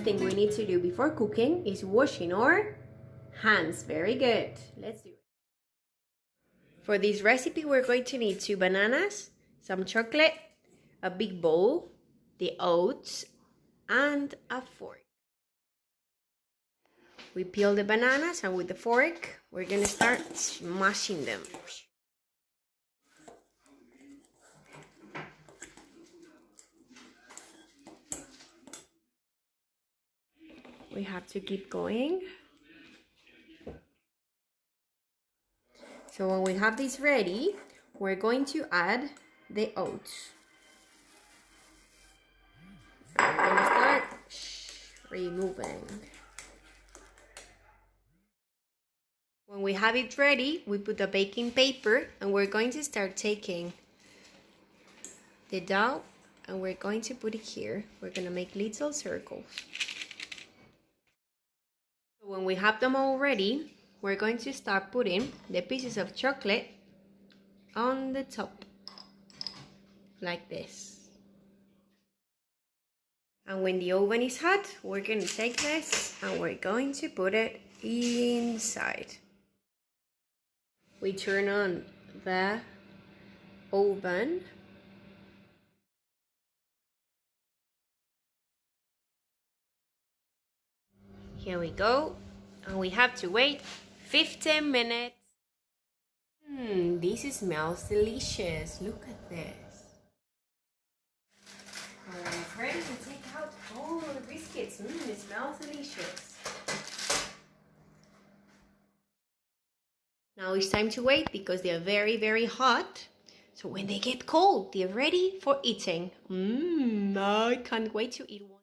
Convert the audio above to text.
thing we need to do before cooking is washing our hands. Very good. Let's do it. For this recipe, we're going to need 2 bananas, some chocolate, a big bowl, the oats, and a fork. We peel the bananas, and with the fork, we're going to start smashing them. We have to keep going. So when we have this ready, we're going to add the oats. I'm going to start removing. When we have it ready, we put the baking paper and we're going to start taking the dough and we're going to put it here. We're going to make little circles. When we have them all ready, we're going to start putting the pieces of chocolate on the top, like this. And when the oven is hot, we're going to take this and we're going to put it inside. We turn on the oven. Here we go, and we have to wait 15 minutes. This smells delicious. Look at this. And when it's ready, we take out all the biscuits. It smells delicious. Now it's time to wait because they are very, very hot. So when they get cold, they're ready for eating. I can't wait to eat one.